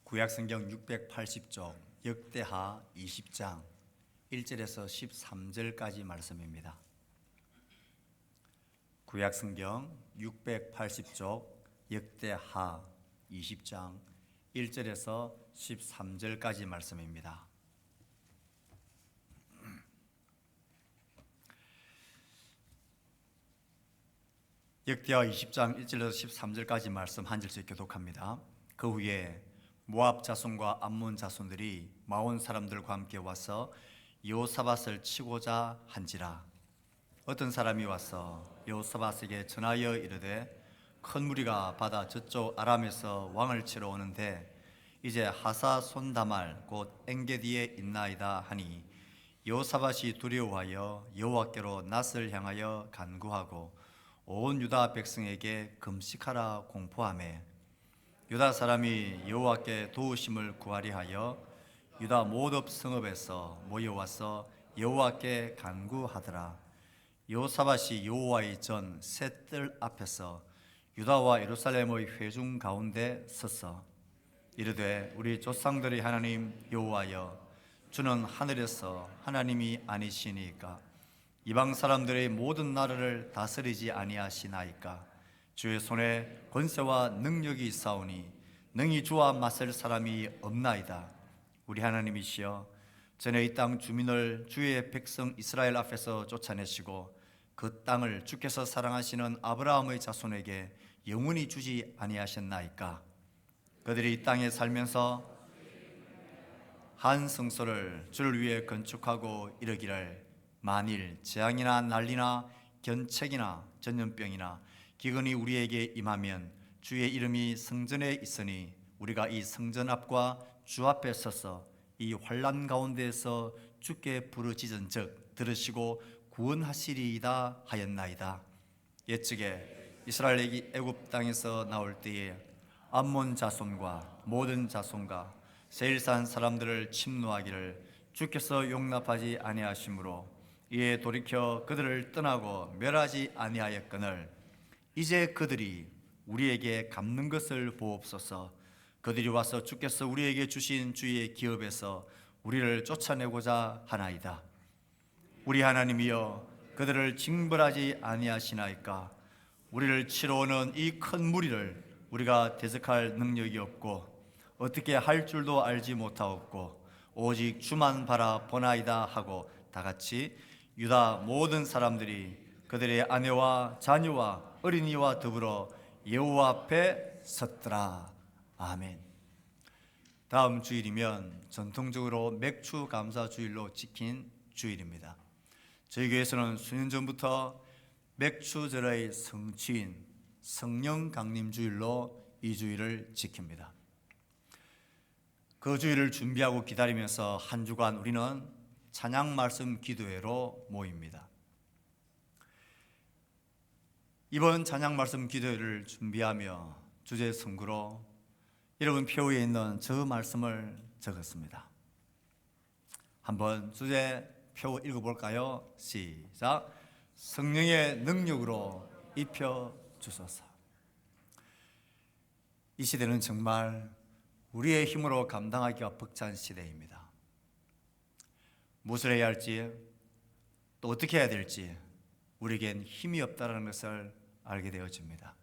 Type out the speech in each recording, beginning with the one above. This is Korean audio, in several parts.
구약성경 680쪽 역대하 20장 1절에서 13절까지 말씀입니다. 구약성경 680쪽 역대하 20장 1절에서 13절까지 말씀입니다. 역대하 20장 1절에서 13절까지 말씀 한 절씩 교독합니다. 그 후에 모압 자손과 암몬 자손들이 마온 사람들과 함께 와서 여호사밧을 치고자 한지라. 어떤 사람이 와서 여호사밧에게 전하여 이르되 큰 무리가 바다 저쪽 아람에서 왕을 치러 오는데 이제 하사 손다말 곧 엔게디에 있나이다 하니 여호사밧이 두려워하여 여호와께로 낯을 향하여 간구하고 온 유다 백성에게 금식하라 공포하매 유다 사람이 여호와께 도우심을 구하리 하여 유다 모든 성읍에서 모여와서 여호와께 간구하더라. 여호사밧이 여호와의 전 셋들 앞에서 유다와 예루살렘의 회중 가운데 섰어 이르되 우리 조상들의 하나님 여호와여 주는 하늘에서 하나님이 아니시니까 이방 사람들의 모든 나라를 다스리지 아니하시나이까. 주의 손에 권세와 능력이 있사오니 능히 주와 맞설 사람이 없나이다. 우리 하나님이시여 전에 이 땅 주민을 주의 백성 이스라엘 앞에서 쫓아내시고 그 땅을 주께서 사랑하시는 아브라함의 자손에게 영원히 주지 아니하셨나이까. 그들이 이 땅에 살면서 한 성소를 주를 위해 건축하고 이르기를 만일 재앙이나 난리나 견책이나 전염병이나 기근이 우리에게 임하면 주의 이름이 성전에 있으니 우리가 이 성전 앞과 주 앞에 서서 이 환난 가운데에서 주께 부르짖은즉 들으시고 구원하시리이다 하였나이다. 옛적에 이스라엘이 애굽 땅에서 나올 때에 암몬 자손과 모든 자손과 세일산 사람들을 침노하기를 주께서 용납하지 아니하시므로 이에 돌이켜 그들을 떠나고 멸하지 아니하였거늘 이제 그들이 우리에게 갚는 것을 보옵소서. 그들이 와서 주께서 우리에게 주신 주의 기업에서 우리를 쫓아내고자 하나이다. 우리 하나님이여 그들을 징벌하지 아니하시나이까. 우리를 치러 오는 이 큰 무리를 우리가 대적할 능력이 없고 어떻게 할 줄도 알지 못하옵고 오직 주만 바라보나이다 하고 다같이 유다 모든 사람들이 그들의 아내와 자녀와 어린이와 더불어 여호와 앞에 섰더라. 아멘. 다음 주일이면 전통적으로 맥주 감사 주일로 지킨 주일입니다. 저희 교회에서는 수년 전부터 맥주절의 성취인 성령 강림 주일로 이 주일을 지킵니다. 그 주일을 준비하고 기다리면서 한 주간 우리는 찬양 말씀 기도회로 모입니다. 이번 찬양 말씀 기도회를 준비하며 주제 선구로 여러분 표에 있는 저 말씀을 적었습니다. 한번 주제 표 읽어볼까요? 시작. 성령의 능력으로 입혀 주소서. 이 시대는 정말 우리의 힘으로 감당하기가 벅찬 시대입니다. 무엇을 해야 할지 또 어떻게 해야 될지 우리에겐 힘이 없다는 것을 알게 되어집니다.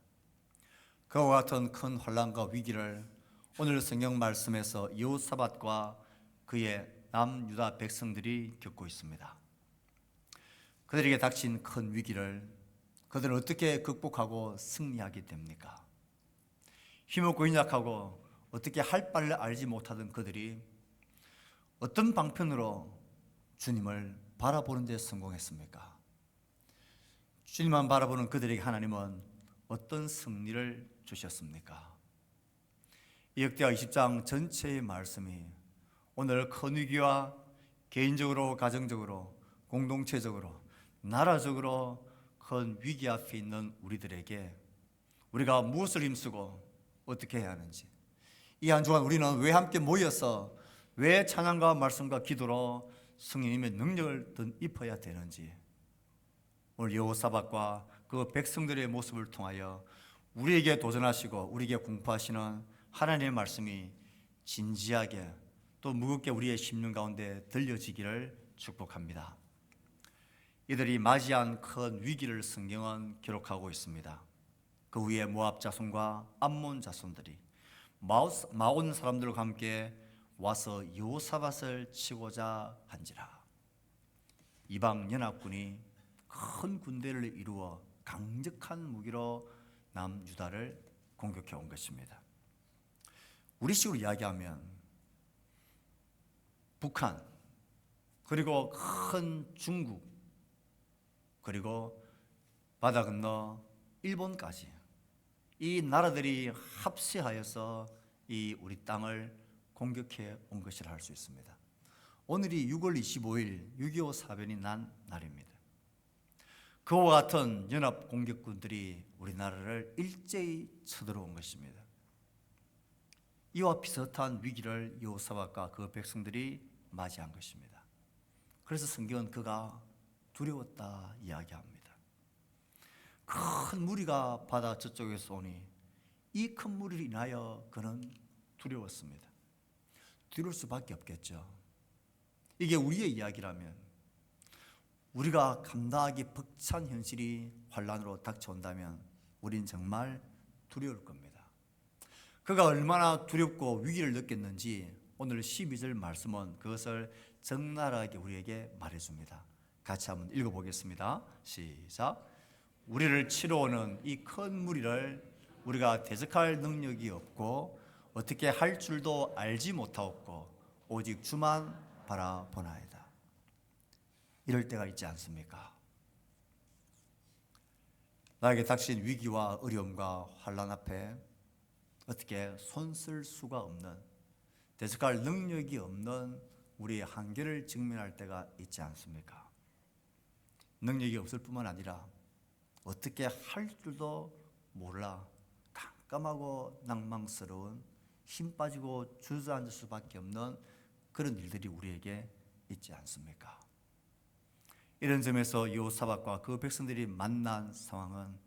그와 같은 큰 혼란과 위기를 오늘 성경 말씀에서 여호사밧과 그의 남유다 백성들이 겪고 있습니다. 그들에게 닥친 큰 위기를 그들은 어떻게 극복하고 승리하게 됩니까? 힘없고 연약하고 어떻게 할 바를 알지 못하던 그들이 어떤 방편으로 주님을 바라보는 데 성공했습니까? 주님만 바라보는 그들에게 하나님은 어떤 승리를 주셨습니까? 이 역대하 20장 전체의 말씀이 오늘 큰 위기와 개인적으로, 가정적으로, 공동체적으로, 나라적으로 큰 위기 앞에 있는 우리들에게 우리가 무엇을 힘쓰고 어떻게 해야 하는지, 이 한 주간 우리는 왜 함께 모여서 왜 찬양과 말씀과 기도로 성령님의 능력을 덧입어야 되는지, 오늘 여호사밧과 그 백성들의 모습을 통하여 우리에게 도전하시고 우리에게 공포하시는 하나님의 말씀이 진지하게 또 무겁게 우리의 심령 가운데 들려지기를 축복합니다. 이들이 맞이한 큰 위기를 성경은 기록하고 있습니다. 그 후에 모압 자손과 암몬 자손들이 마온 사람들과 함께 와서 여호사밧을 치고자 한지라. 이방 연합군이 큰 군대를 이루어 강력한 무기로 남유다를 공격해 온 것입니다. 우리식으로 이야기하면 북한, 그리고 큰 중국, 그리고 바다 건너 일본까지 이 나라들이 합세하여서 이 우리 땅을 공격해 온 것이라 할 수 있습니다. 오늘이 6월 25일 6.25 사변이 난 날입니다. 그와 같은 연합 공격군들이 우리나라를 일제히 쳐들어온 것입니다. 이와 비슷한 위기를 여호사밧과 그 백성들이 맞이한 것입니다. 그래서 성경은 그가 두려웠다 이야기합니다. 큰 무리가 바다 저쪽에서 오니 이 큰 무리를 인하여 그는 두려웠습니다. 두려울 수밖에 없겠죠. 이게 우리의 이야기라면, 우리가 감당하기 벅찬 현실이 환란으로 닥쳐온다면 우린 정말 두려울 겁니다. 그가 얼마나 두렵고 위기를 느꼈는지 오늘 12절 말씀은 그것을 적나라하게 우리에게 말해줍니다. 같이 한번 읽어보겠습니다. 시작. 우리를 치러 오는 이 큰 무리를 우리가 대적할 능력이 없고 어떻게 할 줄도 알지 못하옵고 오직 주만 바라보나이다. 이럴 때가 있지 않습니까? 나에게 닥친 위기와 어려움과 환난 앞에 어떻게 손쓸 수가 없는, 대적할 능력이 없는 우리의 한계를 직면할 때가 있지 않습니까? 능력이 없을 뿐만 아니라 어떻게 할 줄도 몰라 깜깜하고 낭망스러운, 힘 빠지고 주저앉을 수밖에 없는 그런 일들이 우리에게 있지 않습니까? 이런 점에서 여호사밧과 그 백성들이 만난 상황은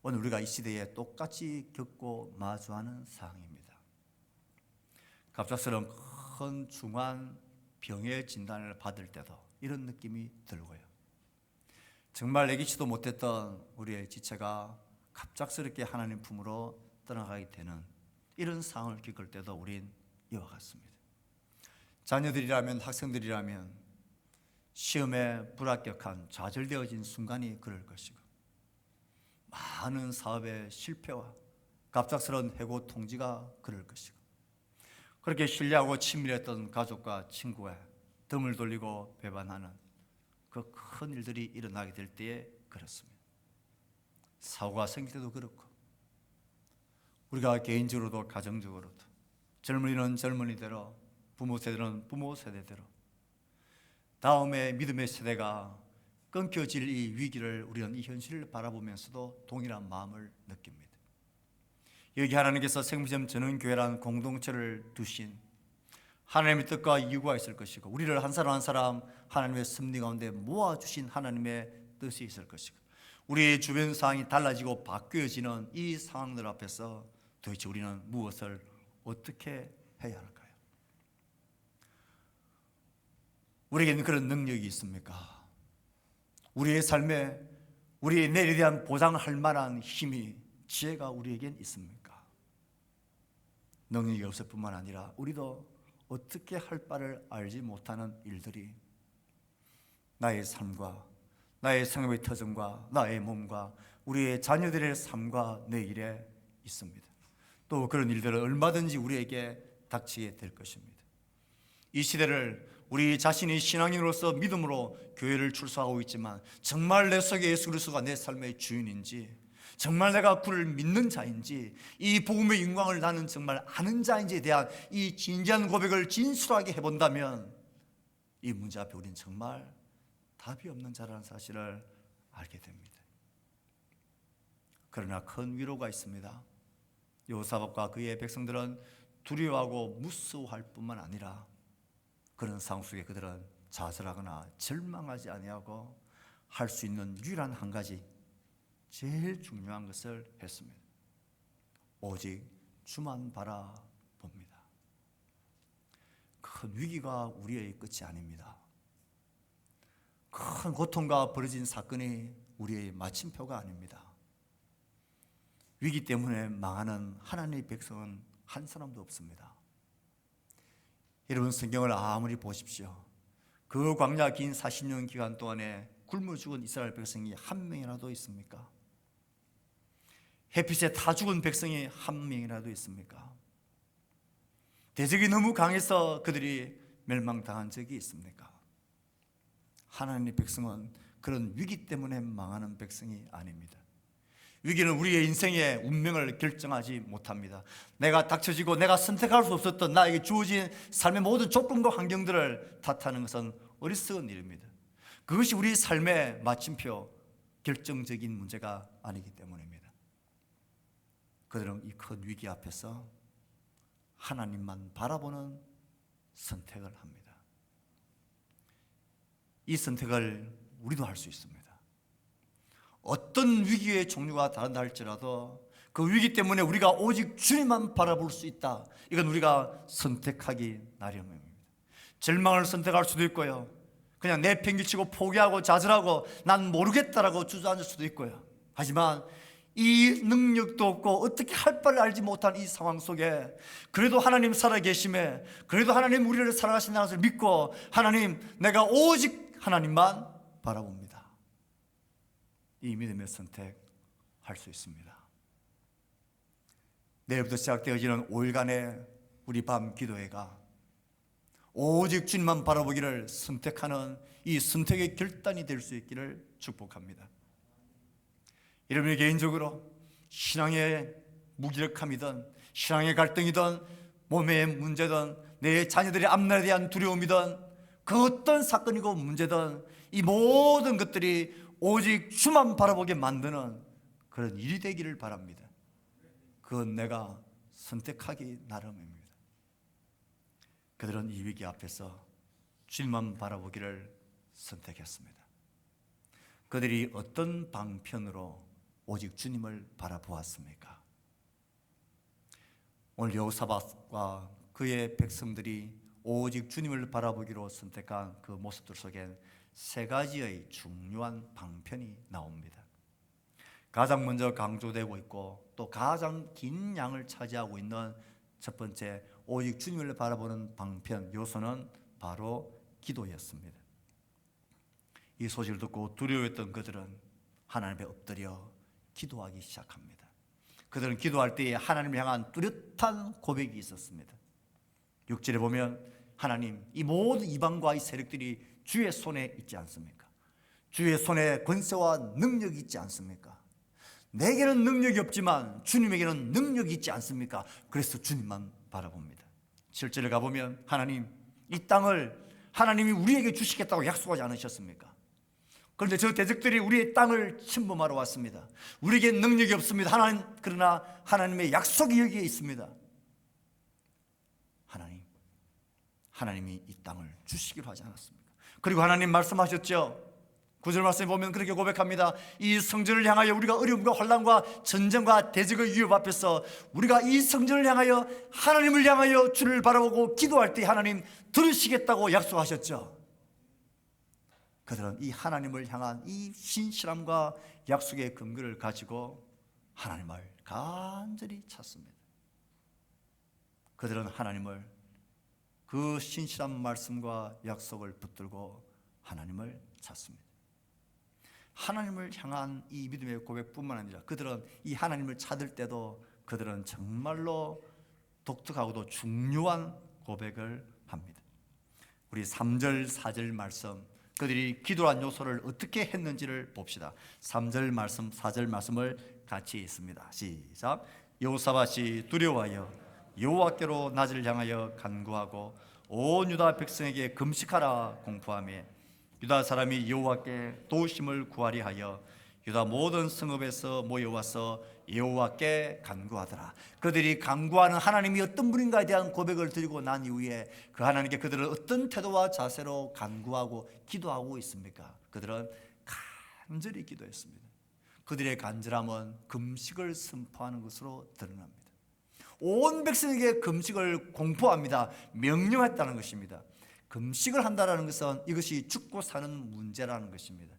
오늘 우리가 이 시대에 똑같이 겪고 마주하는 상황입니다. 갑작스러운 큰 중한 병의 진단을 받을 때도 이런 느낌이 들고요. 정말 예기치도 못했던 우리의 지체가 갑작스럽게 하나님 품으로 떠나가게 되는 이런 상황을 겪을 때도 우린 이와 같습니다. 자녀들이라면, 학생들이라면 시험에 불합격한, 좌절되어진 순간이 그럴 것이고, 많은 사업의 실패와 갑작스러운 해고 통지가 그럴 것이고, 그렇게 신뢰하고 친밀했던 가족과 친구가 등을 돌리고 배반하는 그 큰 일들이 일어나게 될 때에 그렇습니다. 사고가 생길 때도 그렇고, 우리가 개인적으로도 가정적으로도, 젊은이는 젊은이대로, 부모 세대는 부모 세대대로 다음에 믿음의 세대가 끊겨질 이 위기를 우리는 이 현실을 바라보면서도 동일한 마음을 느낍니다. 여기 하나님께서 생명샘 전원교회라는 공동체를 두신 하나님의 뜻과 이유가 있을 것이고, 우리를 한 사람 한 사람 하나님의 섭리 가운데 모아주신 하나님의 뜻이 있을 것이고, 우리의 주변 상황이 달라지고 바뀌어지는 이 상황들 앞에서 도대체 우리는 무엇을 어떻게 해야 할까요? 우리에게는 그런 능력이 있습니까? 우리의 삶에, 우리의 내일에 대한 보장할 만한 힘이, 지혜가 우리에겐 있습니까? 능력이 없을 뿐만 아니라 우리도 어떻게 할 바를 알지 못하는 일들이 나의 삶과 나의 생업의 터전과 나의 몸과 우리의 자녀들의 삶과 내일에 있습니다. 또 그런 일들은 얼마든지 우리에게 닥치게 될 것입니다. 이 시대를 우리 자신이 신앙인으로서 믿음으로 교회를 출소하고 있지만, 정말 내 속에 예수 그리스도가 내 삶의 주인인지, 정말 내가 그를 믿는 자인지, 이 복음의 영광을 나는 정말 아는 자인지에 대한 이 진지한 고백을 진솔하게 해본다면 이 문제 앞에 우리는 정말 답이 없는 자라는 사실을 알게 됩니다. 그러나 큰 위로가 있습니다. 여호사밧과 그의 백성들은 두려워하고 무서워할 뿐만 아니라 그런 상황 속에 그들은 좌절하거나 절망하지 아니하고 할 수 있는 유일한 한 가지, 제일 중요한 것을 했습니다. 오직 주만 바라봅니다. 큰 위기가 우리의 끝이 아닙니다. 큰 고통과 벌어진 사건이 우리의 마침표가 아닙니다. 위기 때문에 망하는 하나님의 백성은 한 사람도 없습니다. 여러분, 성경을 아무리 보십시오. 그 광야 긴 40년 기간 동안에 굶어 죽은 이스라엘 백성이 한 명이라도 있습니까? 햇빛에 타 죽은 백성이 한 명이라도 있습니까? 대적이 너무 강해서 그들이 멸망당한 적이 있습니까? 하나님의 백성은 그런 위기 때문에 망하는 백성이 아닙니다. 위기는 우리의 인생의 운명을 결정하지 못합니다. 내가 닥쳐지고 내가 선택할 수 없었던 나에게 주어진 삶의 모든 조건과 환경들을 탓하는 것은 어리석은 일입니다. 그것이 우리 삶의 마침표, 결정적인 문제가 아니기 때문입니다. 그들은 이 큰 위기 앞에서 하나님만 바라보는 선택을 합니다. 이 선택을 우리도 할 수 있습니다. 어떤 위기의 종류가 다른다 할지라도 그 위기 때문에 우리가 오직 주님만 바라볼 수 있다. 이건 우리가 선택하기 나름입니다. 절망을 선택할 수도 있고요, 그냥 내팽개치고 포기하고 좌절하고 난 모르겠다라고 주저앉을 수도 있고요. 하지만 이 능력도 없고 어떻게 할 바를 알지 못한 이 상황 속에 그래도 하나님 살아계심에, 그래도 하나님 우리를 사랑하신다는 것을 믿고, 하나님, 내가 오직 하나님만 바라봅니다. 이 믿음의 선택할 수 있습니다. 내일부터 시작되어지는 5일간의 우리 밤 기도회가 오직 주님만 바라보기를 선택하는 이 선택의 결단이 될 수 있기를 축복합니다. 여러분의 개인적으로 신앙의 무기력함이든 신앙의 갈등이든 몸의 문제든 내 자녀들의 앞날에 대한 두려움이든 그 어떤 사건이고 문제든 이 모든 것들이 오직 주만 바라보게 만드는 그런 일이 되기를 바랍니다. 그건 내가 선택하기 나름입니다. 그들은 이 위기 앞에서 주님만 바라보기를 선택했습니다. 그들이 어떤 방편으로 오직 주님을 바라보았습니까? 오늘 여호사밧과 그의 백성들이 오직 주님을 바라보기로 선택한 그 모습들 속엔 세 가지의 중요한 방편이 나옵니다. 가장 먼저 강조되고 있고 또 가장 긴 양을 차지하고 있는 첫 번째 오직 주님을 바라보는 방편 요소는 바로 기도였습니다. 이 소식을 듣고 두려워했던 그들은 하나님 앞에 엎드려 기도하기 시작합니다. 그들은 기도할 때에 하나님을 향한 뚜렷한 고백이 있었습니다. 6절에 보면 하나님, 이 모든 이방과 이 세력들이 주의 손에 있지 않습니까? 주의 손에 권세와 능력이 있지 않습니까? 내게는 능력이 없지만 주님에게는 능력이 있지 않습니까? 그래서 주님만 바라봅니다. 7절에 가보면 하나님, 이 땅을 하나님이 우리에게 주시겠다고 약속하지 않으셨습니까? 그런데 저 대적들이 우리의 땅을 침범하러 왔습니다. 우리에게 능력이 없습니다. 그러나 하나님의 약속이 여기에 있습니다. 하나님이 이 땅을 주시기로 하지 않았습니까? 그리고 하나님 말씀하셨죠. 9절 말씀에 보면 그렇게 고백합니다. 이 성전을 향하여 우리가 어려움과 환난과 전쟁과 대적의 위협 앞에서 우리가 이 성전을 향하여 하나님을 향하여 주를 바라보고 기도할 때 하나님 들으시겠다고 약속하셨죠. 그들은 이 하나님을 향한 이 신실함과 약속의 근거를 가지고 하나님을 간절히 찾습니다. 그들은 하나님을 그 신실한 말씀과 약속을 붙들고 하나님을 찾습니다. 하나님을 향한 이 믿음의 고백뿐만 아니라 그들은 이 하나님을 찾을 때도 그들은 정말로 독특하고도 중요한 고백을 합니다. 우리 3절 4절 말씀, 그들이 기도한 요소를 어떻게 했는지를 봅시다. 3절 말씀 4절 말씀을 같이 읽습니다. 시작. 여호사밧이 두려워하여 여호와께로 낮을 향하여 간구하고 온 유다 백성에게 금식하라 공포하며 유다 사람이 여호와께 도우심을 구하리 하여 유다 모든 성읍에서 모여와서 여호와께 간구하더라. 그들이 간구하는 하나님이 어떤 분인가에 대한 고백을 드리고 난 이후에 그 하나님께 그들은 어떤 태도와 자세로 간구하고 기도하고 있습니까? 그들은 간절히 기도했습니다. 그들의 간절함은 금식을 선포하는 것으로 드러납니다. 온 백성에게 금식을 공포합니다. 명령했다는 것입니다. 금식을 한다는 것은 이것이 죽고 사는 문제라는 것입니다.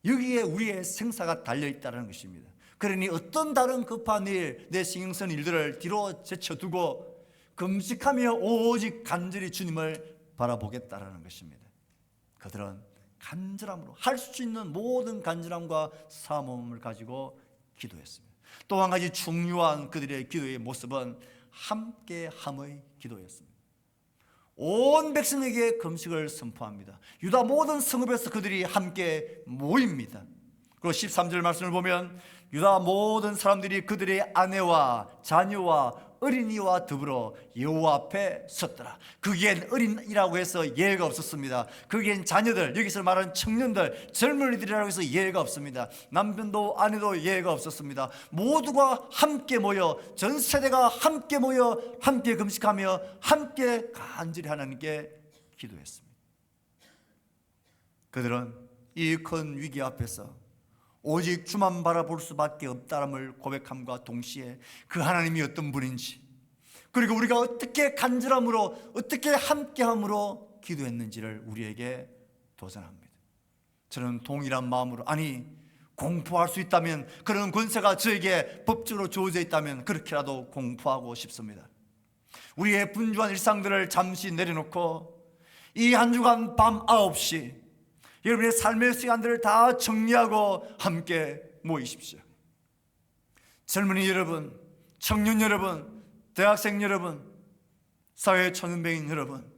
여기에 우리의 생사가 달려있다는 것입니다. 그러니 어떤 다른 급한 일, 내 신경 쓰는 일들을 뒤로 제쳐두고 금식하며 오직 간절히 주님을 바라보겠다는 것입니다. 그들은 간절함으로 할 수 있는 모든 간절함과 사모함을 가지고 기도했습니다. 또 한 가지 중요한 그들의 기도의 모습은 함께함의 기도였습니다. 온 백성에게 금식을 선포합니다. 유다 모든 성읍에서 그들이 함께 모입니다. 그리고 13절 말씀을 보면 유다 모든 사람들이 그들의 아내와 자녀와 어린이와 더불어 여호와 앞에 섰더라. 거기엔 어린이라고 해서 예외가 없었습니다. 거기엔 자녀들, 여기서 말하는 청년들, 젊은이들이라고 해서 예외가 없습니다. 남편도 아내도 예외가 없었습니다. 모두가 함께 모여, 전 세대가 함께 모여 함께 금식하며 함께 간절히 하나님께 기도했습니다. 그들은 이 큰 위기 앞에서 오직 주만 바라볼 수밖에 없다함을 고백함과 동시에 그 하나님이 어떤 분인지, 그리고 우리가 어떻게 간절함으로 어떻게 함께함으로 기도했는지를 우리에게 도전합니다. 저는 동일한 마음으로, 아니 공포할 수 있다면, 그런 권세가 저에게 법적으로 주어져 있다면 그렇게라도 공포하고 싶습니다. 우리의 분주한 일상들을 잠시 내려놓고 이 한 주간 밤 9시 여러분의 삶의 시간들을 다 정리하고 함께 모이십시오. 젊은이 여러분, 청년 여러분, 대학생 여러분, 사회 초년배인 여러분,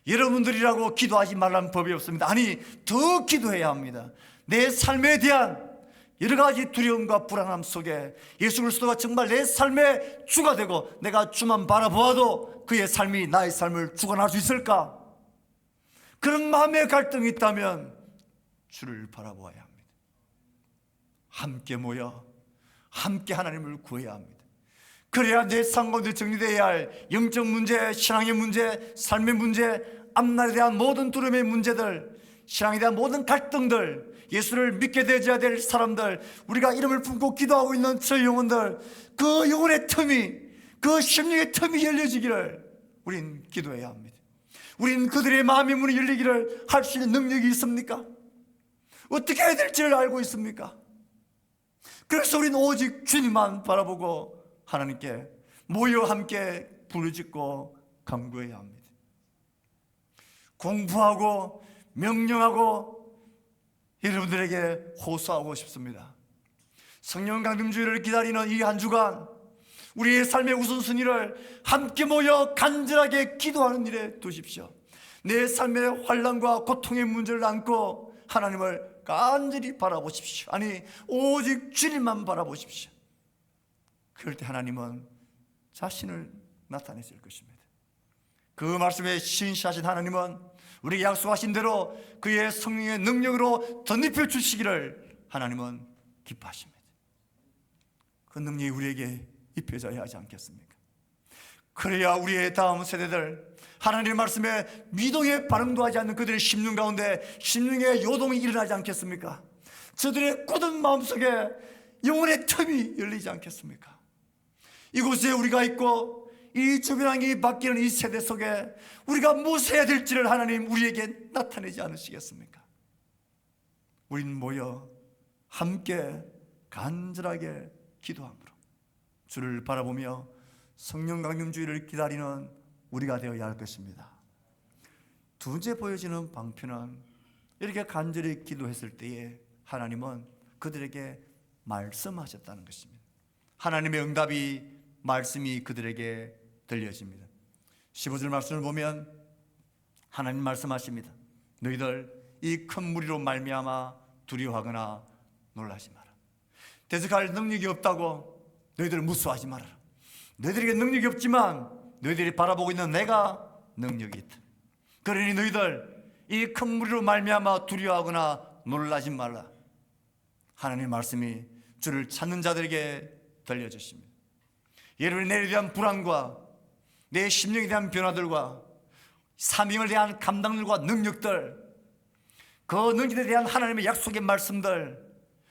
여러분들이라고 기도하지 말라는 법이 없습니다. 아니, 더 기도해야 합니다. 내 삶에 대한 여러 가지 두려움과 불안함 속에 예수 그리스도가 정말 내 삶의 주가 되고 내가 주만 바라보아도 그의 삶이 나의 삶을 주관할 수 있을까? 그런 마음의 갈등이 있다면 주를 바라보아야 합니다. 함께 모여 함께 하나님을 구해야 합니다. 그래야 내 삶 가운데 정리되어야 할 영적 문제, 신앙의 문제, 삶의 문제, 앞날에 대한 모든 두려움의 문제들, 신앙에 대한 모든 갈등들, 예수를 믿게 되어야 될 사람들, 우리가 이름을 품고 기도하고 있는 저 영혼들, 그 영혼의 틈이, 그 심령의 틈이 열려지기를 우린 기도해야 합니다. 우린 그들의 마음의 문이 열리기를 할 수 있는 능력이 있습니까? 어떻게 해야 될지를 알고 있습니까? 그래서 우린 오직 주님만 바라보고 하나님께 모여 함께 부르짖고 간구해야 합니다. 공부하고 명령하고 여러분들에게 호소하고 싶습니다. 성령 강림주의를 기다리는 이 한 주간 우리의 삶의 우선순위를 함께 모여 간절하게 기도하는 일에 두십시오. 내 삶의 환난과 고통의 문제를 안고 하나님을 간절히 바라보십시오. 아니, 오직 주님만 바라보십시오. 그럴 때 하나님은 자신을 나타내실 것입니다. 그 말씀에 신실하신 하나님은 우리에게 약속하신 대로 그의 성령의 능력으로 덧입혀 주시기를 하나님은 기뻐하십니다. 그 능력이 우리에게 입혀져야 하지 않겠습니까? 그래야 우리의 다음 세대들 하나님의 말씀에 미동의 반응도 하지 않는 그들의 심령 가운데 심령의 요동이 일어나지 않겠습니까? 저들의 굳은 마음속에 영혼의 틈이 열리지 않겠습니까? 이곳에 우리가 있고 이 주변왕이 바뀌는 이 세대 속에 우리가 무엇을 해야 될지를 하나님 우리에게 나타내지 않으시겠습니까? 우린 모여 함께 간절하게 기도함으로 주를 바라보며 성령 강림주의를 기다리는 우리가 되어야 할 것입니다. 두 번째 보여지는 방편은 이렇게 간절히 기도했을 때에 하나님은 그들에게 말씀하셨다는 것입니다. 하나님의 응답이 말씀이 그들에게 들려집니다. 15절 말씀을 보면 하나님 말씀하십니다. 너희들 이 큰 무리로 말미암아 두려워하거나 놀라지 마라. 대적할 능력이 없다고 너희들 무수하지 말아라. 너희들에게 능력이 없지만 너희들이 바라보고 있는 내가 능력이 있다. 그러니 너희들 이 큰 무리로 말미암아 두려워하거나 놀라지 말라. 하나님의 말씀이 주를 찾는 자들에게 들려주십니다. 여러분의 내일에 대한 불안과 내 심령에 대한 변화들과 사명을 대한 감당들과 능력들, 그 능력에 대한 하나님의 약속의 말씀들,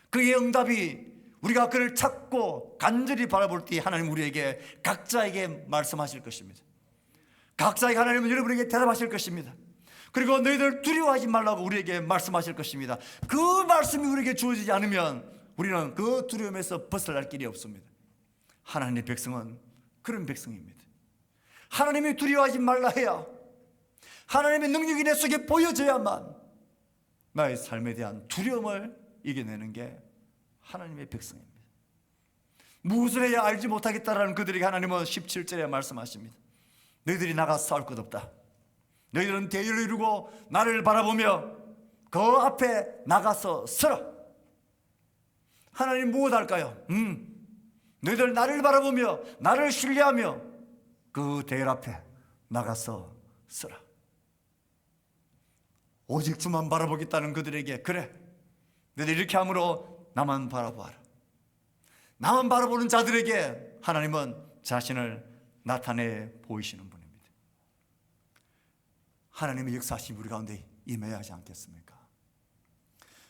그의 응답이 우리가 그를 찾고 간절히 바라볼 때 하나님 우리에게 각자에게 말씀하실 것입니다. 각자에게 하나님은 여러분에게 대답하실 것입니다. 그리고 너희들 두려워하지 말라고 우리에게 말씀하실 것입니다. 그 말씀이 우리에게 주어지지 않으면 우리는 그 두려움에서 벗어날 길이 없습니다. 하나님의 백성은 그런 백성입니다. 하나님이 두려워하지 말라 해야 하나님의 능력이 내 속에 보여져야만 나의 삶에 대한 두려움을 이겨내는 게 하나님의 백성입니다. 무엇을 해야 알지 못하겠다라는 그들에게 하나님은 17절에 말씀하십니다. 너희들이 나가 싸울 것 없다. 너희들은 대의를 이루고 나를 바라보며 그 앞에 나가서 서라. 하나님 무엇 할까요? 너희들 나를 바라보며 나를 신뢰하며 그 대열 앞에 나가서 서라. 오직 주만 바라보겠다는 그들에게 그래, 너희들 이렇게 함으로 나만 바라보아라. 나만 바라보는 자들에게 하나님은 자신을 나타내 보이시는 분입니다. 하나님의 역사하심이 우리 가운데 임해야 하지 않겠습니까?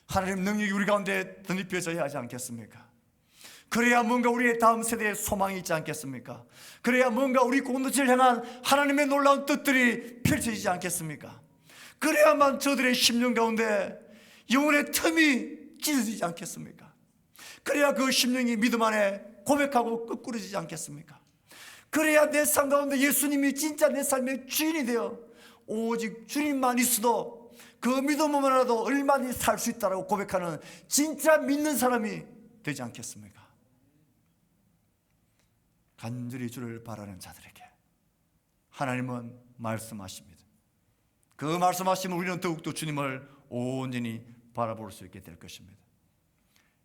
하나님의 능력이 우리 가운데 덧입혀져야 하지 않겠습니까? 그래야 뭔가 우리의 다음 세대에 소망이 있지 않겠습니까? 그래야 뭔가 우리 공동체를 향한 하나님의 놀라운 뜻들이 펼쳐지지 않겠습니까? 그래야만 저들의 심령 가운데 영혼의 틈이 찢어지지 않겠습니까? 그래야 그 심령이 믿음 안에 고백하고 끄꾸러지지 않겠습니까? 그래야 내 삶 가운데 예수님이 진짜 내 삶의 주인이 되어 오직 주님만 있어도 그 믿음으로라도 얼마나 살 수 있다고 고백하는 진짜 믿는 사람이 되지 않겠습니까? 간절히 주를 바라는 자들에게 하나님은 말씀하십니다. 그 말씀하시면 우리는 더욱더 주님을 온전히 바라볼 수 있게 될 것입니다.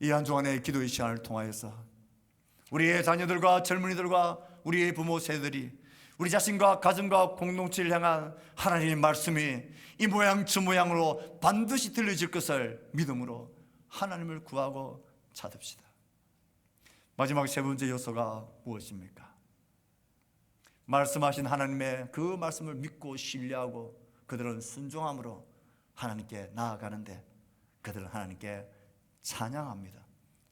이 한 주간의 기도의 시간을 통하여서 우리의 자녀들과 젊은이들과 우리의 부모 세대들이 우리 자신과 가정과 공동체를 향한 하나님의 말씀이 이 모양 저 모양으로 반드시 들려질 것을 믿음으로 하나님을 구하고 찾읍시다. 마지막 세 번째 요소가 무엇입니까? 말씀하신 하나님의 그 말씀을 믿고 신뢰하고 그들은 순종함으로 하나님께 나아가는데 그들은 하나님께 찬양합니다.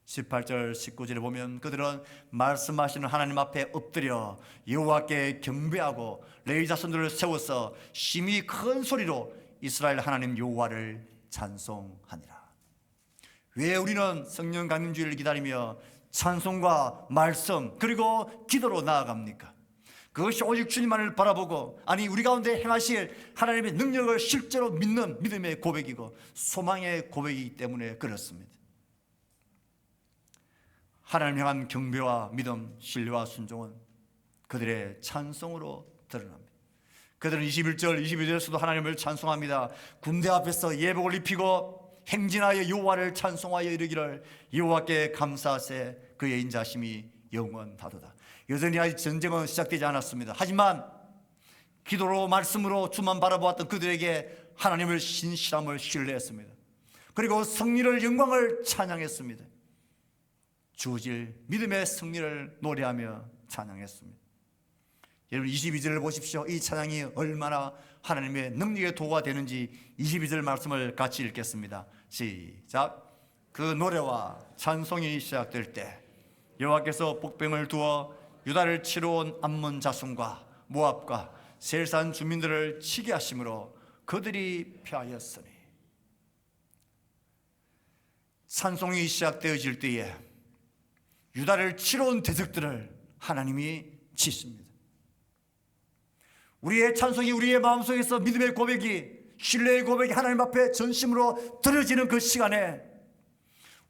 18절 19절에 보면 그들은 말씀하시는 하나님 앞에 엎드려 여호와께 경배하고 레위 자손들을 세워서 심히 큰 소리로 이스라엘 하나님 여호와를 찬송하니라. 왜 우리는 성령 강림주의를 기다리며 찬송과 말씀 그리고 기도로 나아갑니까? 그것이 오직 주님만을 바라보고 아니 우리 가운데 행하실 하나님의 능력을 실제로 믿는 믿음의 고백이고 소망의 고백이기 때문에 그렇습니다. 하나님 향한 경배와 믿음, 신뢰와 순종은 그들의 찬송으로 드러납니다. 그들은 21절, 22절에서도 하나님을 찬송합니다. 군대 앞에서 예복을 입히고 행진하여 여호와를 찬송하여 이르기를 여호와께 감사하세 그의 인자심이 영원하도다. 여전히 아직 전쟁은 시작되지 않았습니다. 하지만 기도로 말씀으로 주만 바라보았던 그들에게 하나님을 신실함을 신뢰했습니다. 그리고 승리를 영광을 찬양했습니다. 주어질 믿음의 승리를 노래하며 찬양했습니다. 여러분 22절을 보십시오. 이 찬양이 얼마나 하나님의 능력의 도구가 되는지 22절 말씀을 같이 읽겠습니다. 시작. 그 노래와 찬송이 시작될 때 여호와께서 복병을 두어 유다를 치러 온 암몬 자손과 모압과 셀산 주민들을 치게 하심으로 그들이 패하였으니. 찬송이 시작되어질 때에 유다를 치러 온 대적들을 하나님이 치십니다. 우리의 찬송이 우리의 마음속에서 믿음의 고백이 신뢰의 고백이 하나님 앞에 전심으로 드려지는 그 시간에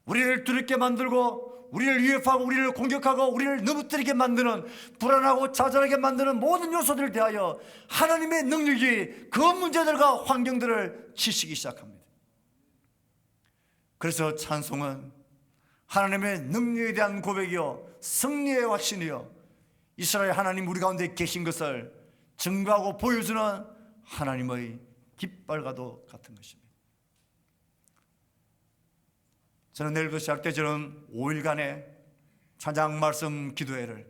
우리를 두렵게 만들고 우리를 위협하고 우리를 공격하고 우리를 넘어뜨리게 만드는 불안하고 좌절하게 만드는 모든 요소들을 대하여 하나님의 능력이 그 문제들과 환경들을 치시기 시작합니다. 그래서 찬송은 하나님의 능력에 대한 고백이요 승리의 확신이요 이스라엘 하나님 우리 가운데 계신 것을 증거하고 보여주는 하나님의 깃발과도 같은 것입니다. 저는 내일부터 시작돼 저는 5일간의 찬양 말씀 기도회를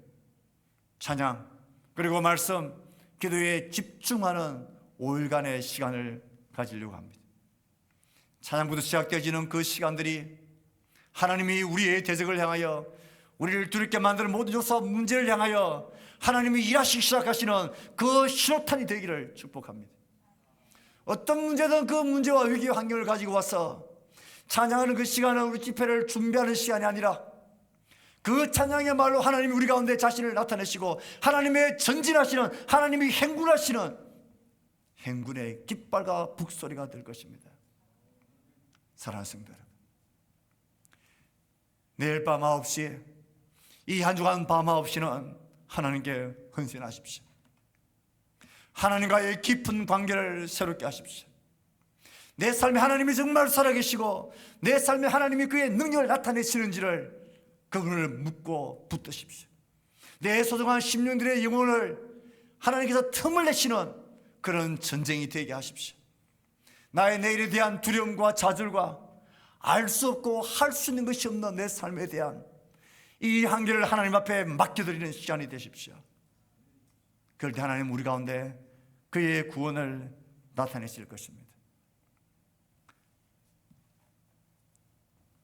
찬양 그리고 말씀 기도에 집중하는 5일간의 시간을 가지려고 합니다. 찬양부터 시작되어지는 그 시간들이 하나님이 우리의 대적을 향하여 우리를 두렵게 만드는 모든 요소와 문제를 향하여 하나님이 일하시기 시작하시는 그 신호탄이 되기를 축복합니다. 어떤 문제든 그 문제와 위기 환경을 가지고 와서 찬양하는 그 시간은 우리 집회를 준비하는 시간이 아니라 그 찬양의 말로 하나님이 우리 가운데 자신을 나타내시고 하나님의 전진하시는, 하나님이 행군하시는 행군의 깃발과 북소리가 될 것입니다. 사랑하는 성도 여러분, 내일 밤 9시 이 한 주간 밤 9시는 하나님께 헌신하십시오. 하나님과의 깊은 관계를 새롭게 하십시오. 내 삶에 하나님이 정말 살아계시고 내 삶에 하나님이 그의 능력을 나타내시는지를 그분을 묻고 붙드십시오. 내 소중한 심령들의 영혼을 하나님께서 틈을 내시는 그런 전쟁이 되게 하십시오. 나의 내일에 대한 두려움과 좌절과 알 수 없고 할 수 있는 것이 없는 내 삶에 대한 이 한계를 하나님 앞에 맡겨드리는 시간이 되십시오. 그럴 때 하나님 우리 가운데 그의 구원을 나타내실 것입니다.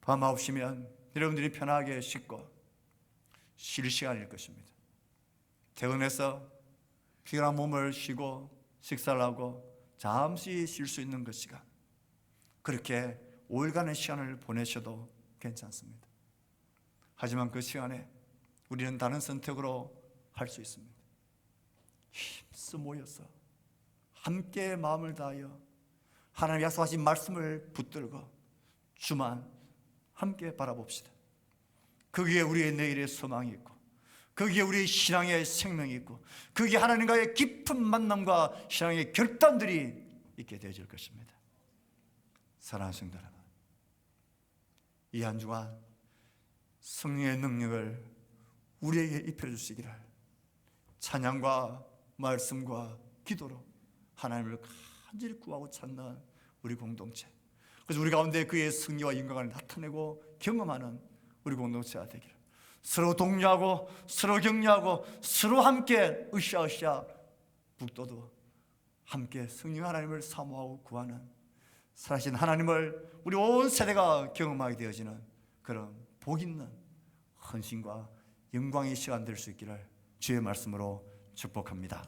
밤 9시면 여러분들이 편하게 씻고 쉴 시간일 것입니다. 퇴근해서 피곤한 몸을 쉬고 식사를 하고 잠시 쉴 수 있는 그 시간, 그렇게 5일간의 시간을 보내셔도 괜찮습니다. 하지만 그 시간에 우리는 다른 선택으로 할 수 있습니다. 힘써 모여서 함께 마음을 다하여 하나님 약속하신 말씀을 붙들고 주만 함께 바라봅시다. 거기에 우리의 내일의 소망이 있고 거기에 우리의 신앙의 생명이 있고 거기에 하나님과의 깊은 만남과 신앙의 결단들이 있게 되어질 것입니다. 사랑하는 성도 여러분, 이 한 주간 성령의 능력을 우리에게 입혀주시기를 찬양과 말씀과 기도로 하나님을 간절히 구하고 찾는 우리 공동체, 그래서 우리 가운데 그의 승리와 영광을 나타내고 경험하는 우리 공동체가 되기를, 서로 독려하고 서로 격려하고 서로 함께 으쌰으쌰 북돋워 함께 성령 하나님을 사모하고 구하는 살아계신 하나님을 우리 온 세대가 경험하게 되어지는 그런 복 있는 헌신과 영광의 시간 될 수 있기를 주의 말씀으로 축복합니다.